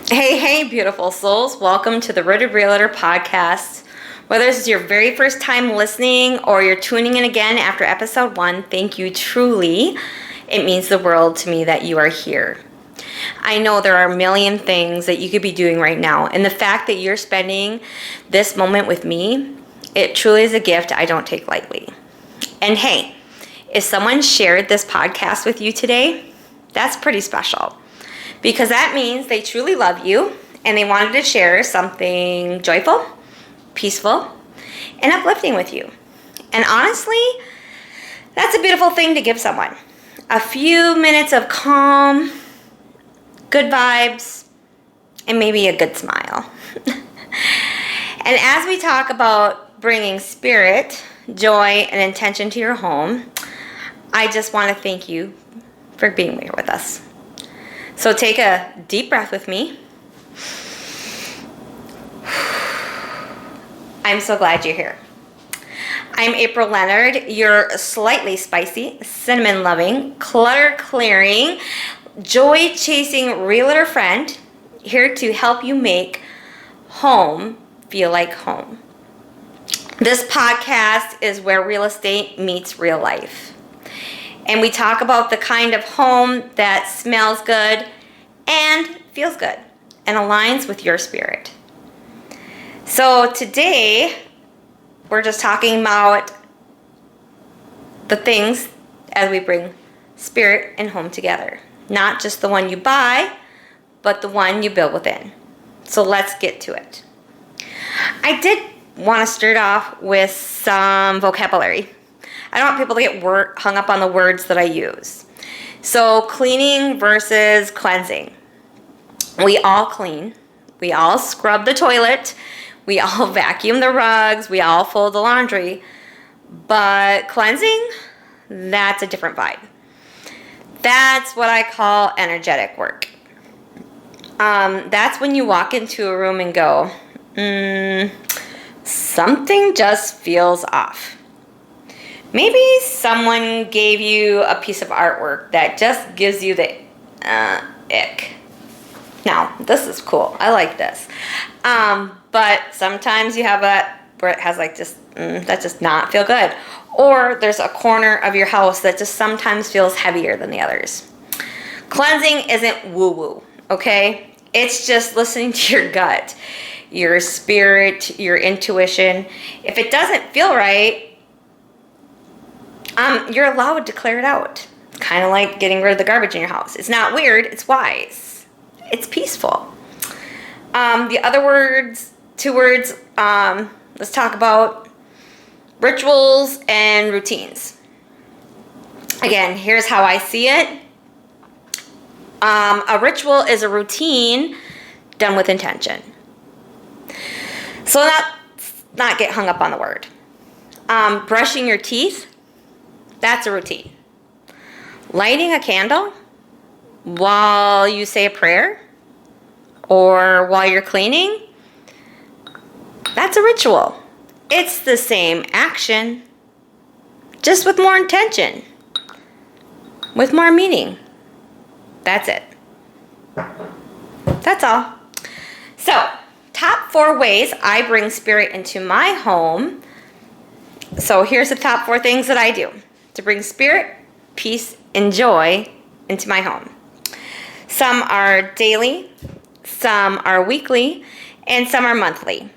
Hey, beautiful souls. Welcome to the Rooted Realtor podcast. Whether this is your very first time listening or you're tuning in again after episode 1, thank you truly. It means the world to me that you are here. I know there are a million things that you could be doing right now, and the fact that you're spending this moment with me, it truly is a gift I don't take lightly. And hey, if someone shared this podcast with you today, that's pretty special. Because that means they truly love you and they wanted to share something joyful, peaceful, and uplifting with you. And honestly, that's a beautiful thing to give someone. A few minutes of calm, good vibes, and maybe a good smile. And as we talk about bringing spirit, joy, and intention to your home, I just want to thank you for being here with us. So take a deep breath with me. I'm so glad you're here. I'm April Leonard, your slightly spicy, cinnamon-loving, clutter-clearing, joy-chasing realtor friend, here to help you make home feel like home. This podcast is where real estate meets real life. And we talk about the kind of home that smells good and feels good and aligns with your spirit. So today, we're just talking about the things as we bring spirit and home together. Not just the one you buy, but the one you build within. So let's get to it. I did want to start off with some vocabulary. I don't want people to get hung up on the words that I use. So cleaning versus cleansing. We all clean. We all scrub the toilet. We all vacuum the rugs. We all fold the laundry. But cleansing, that's a different vibe. That's what I call energetic work. That's when you walk into a room and go, something just feels off. Maybe someone gave you a piece of artwork that just gives you the ick. Now, this is cool. I like this. But sometimes you have where it has like just, that just not feel good. Or there's a corner of your house that just sometimes feels heavier than the others. Cleansing isn't woo-woo, okay? It's just listening to your gut, your spirit, your intuition. If it doesn't feel right, you're allowed to clear it out. It's kind of like getting rid of the garbage in your house. It's not weird, it's wise. It's peaceful. The other two words, let's talk about rituals and routines. Again, here's how I see it. A ritual is a routine done with intention. So not get hung up on the word. Brushing your teeth, that's a routine. Lighting a candle while you say a prayer or while you're cleaning, that's a ritual. It's the same action, just with more intention, with more meaning. That's it. That's all. So, top 4 ways I bring spirit into my home. So here's the top 4 things that I do to bring spirit, peace, and joy into my home. Some are daily, some are weekly, and some are monthly.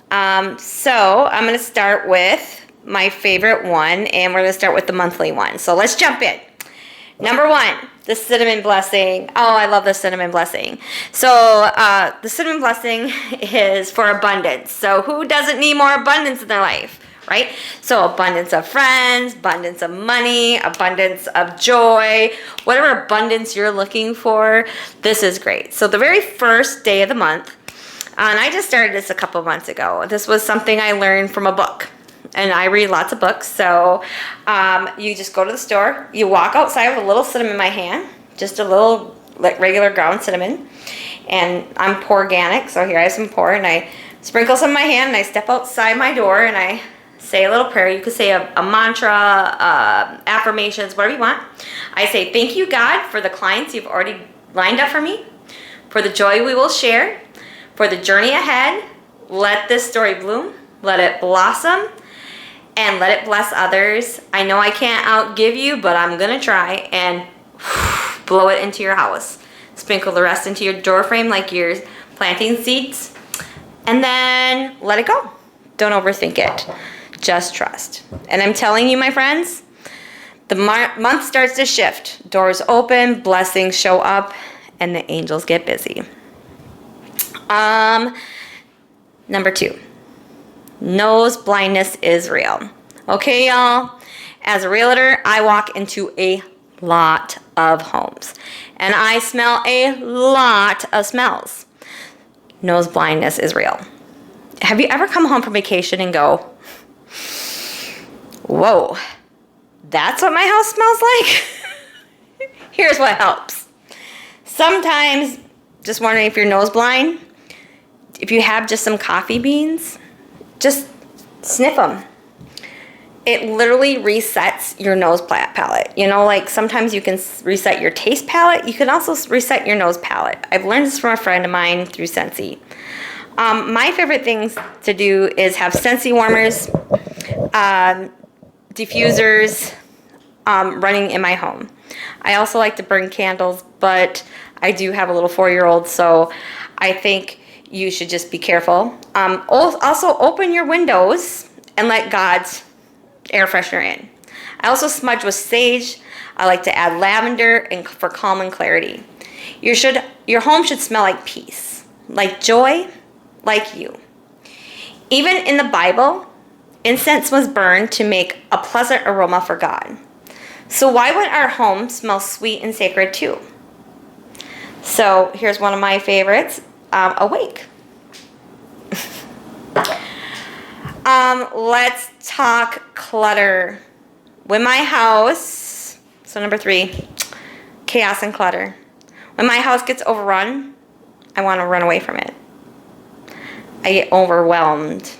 So I'm going to start with my favorite one, and we're going to start with the monthly one. So let's jump in. Number 1, the cinnamon blessing. Oh, I love the cinnamon blessing. So the cinnamon blessing is for abundance. So who doesn't need more abundance in their life? Right? So abundance of friends, abundance of money, abundance of joy, whatever abundance you're looking for, this is great. So the very first day of the month, and I just started this a couple of months ago. This was something I learned from a book. And I read lots of books. So you just go to the store, you walk outside with a little cinnamon in my hand, just a little like regular ground cinnamon. And I'm poor organic, so here I have some poor, and I sprinkle some in my hand, and I step outside my door, and I say a little prayer. You could say a mantra, affirmations, whatever you want. I say, thank you, God, for the clients you've already lined up for me, for the joy we will share, for the journey ahead. Let this story bloom, let it blossom, and let it bless others. I know I can't outgive you, but I'm gonna try and blow it into your house. Sprinkle the rest into your door frame like you're planting seeds, and then let it go. Don't overthink it. Just trust. And I'm telling you, my friends, the month starts to shift. Doors open, blessings show up, and the angels get busy. Number 2, nose-blindness is real. Okay, y'all? As a realtor, I walk into a lot of homes, and I smell a lot of smells. Nose-blindness is real. Have you ever come home from vacation and go, whoa, that's what my house smells like? Here's what helps. Sometimes, just wondering if you're nose blind, if you have just some coffee beans, just sniff them. It literally resets your nose palate. You know, like sometimes you can reset your taste palate. You can also reset your nose palate. I've learned this from a friend of mine through Scentsy. My favorite things to do is have Scentsy warmers, diffusers running in my home. I also like to burn candles, but I do have a little 4-year-old, so I think you should just be careful. Also, open your windows and let God's air freshener in. I also smudge with sage. I like to add lavender and for calm and clarity. Your home should smell like peace, like joy, like you. Even in the Bible, incense was burned to make a pleasant aroma for God. So why wouldn't our home smell sweet and sacred too? So here's one of my favorites, Awake. Let's talk clutter. When my house, so number 3, chaos and clutter. When my house gets overrun, I want to run away from it. I get overwhelmed.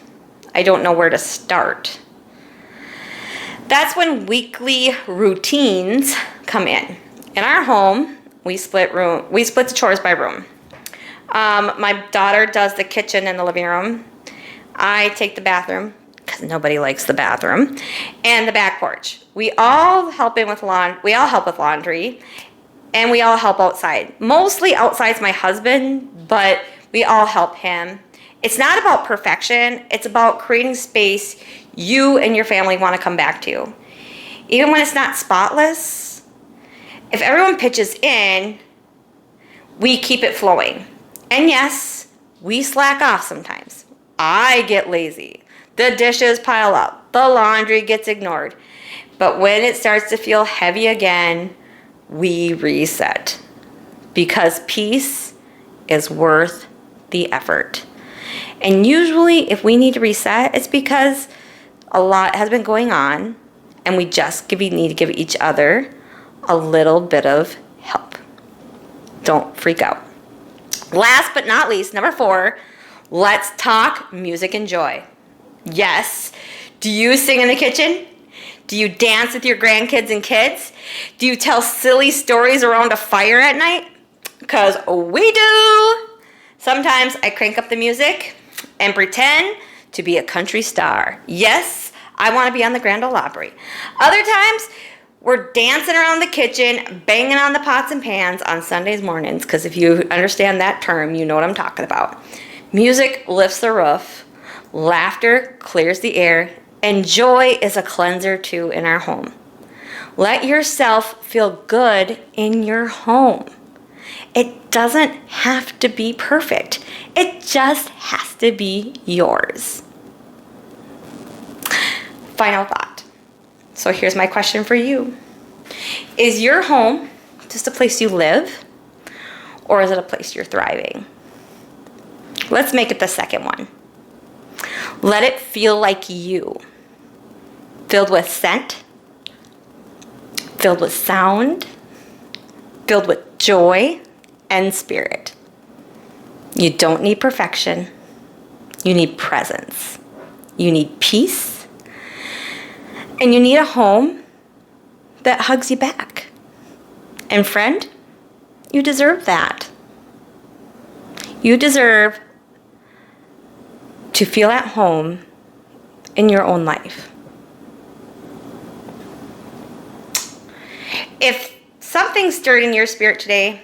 I don't know where to start. That's when weekly routines come in. In our home, we split the chores by room. My daughter does the kitchen and the living room. I take the bathroom, because nobody likes the bathroom, and the back porch. We all help with laundry, and we all help outside. Mostly outside's my husband, but we all help him. It's not about perfection. It's about creating space you and your family want to come back to. Even when it's not spotless, if everyone pitches in, we keep it flowing. And yes, we slack off sometimes. I get lazy. The dishes pile up. The laundry gets ignored. But when it starts to feel heavy again, we reset. Because peace is worth the effort. And usually if we need to reset, it's because a lot has been going on and we just need to give each other a little bit of help. Don't freak out. Last but not least, number 4, let's talk music and joy. Yes. Do you sing in the kitchen? Do you dance with your grandkids and kids? Do you tell silly stories around a fire at night? Because we do. Sometimes I crank up the music and pretend to be a country star. Yes, I want to be on the Grand Ole Opry. Other times, we're dancing around the kitchen, banging on the pots and pans on Sundays mornings, because if you understand that term, you know what I'm talking about. Music lifts the roof, laughter clears the air, and joy is a cleanser too in our home. Let yourself feel good in your home. It doesn't have to be perfect. It just has to be yours. Final thought. So here's my question for you. Is your home just a place you live, or is it a place you're thriving? Let's make it the second one. Let it feel like you. Filled with scent, filled with sound, filled with joy and spirit. You don't need perfection. You need presence. You need peace. And you need a home that hugs you back. And friend, you deserve that. You deserve to feel at home in your own life. If something stirred in your spirit today,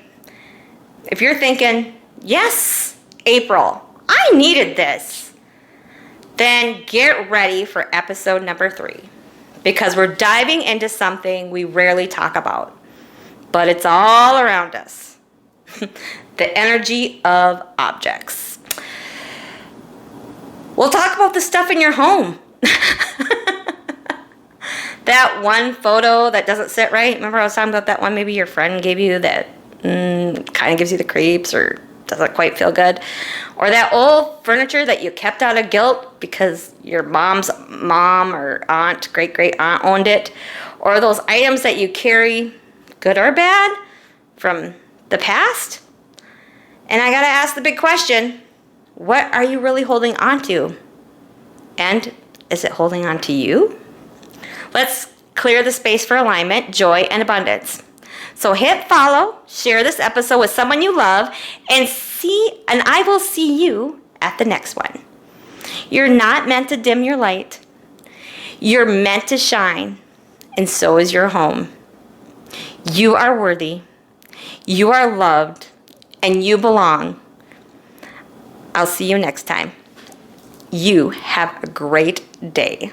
if you're thinking, yes, April, I needed this, then get ready for episode number 3, because we're diving into something we rarely talk about, but it's all around us. The energy of objects. We'll talk about the stuff in your home. That one photo that doesn't sit right. Remember I was talking about that one maybe your friend gave you that kind of gives you the creeps or doesn't quite feel good. Or that old furniture that you kept out of guilt because your mom's mom or aunt, great aunt owned it. Or those items that you carry, good or bad, from the past. And I gotta ask the big question, what are you really holding on to? And is it holding on to you? Let's clear the space for alignment, joy, and abundance. So hit follow, share this episode with someone you love, and I will see you at the next one. You're not meant to dim your light. You're meant to shine, and so is your home. You are worthy. You are loved, and you belong. I'll see you next time. You have a great day.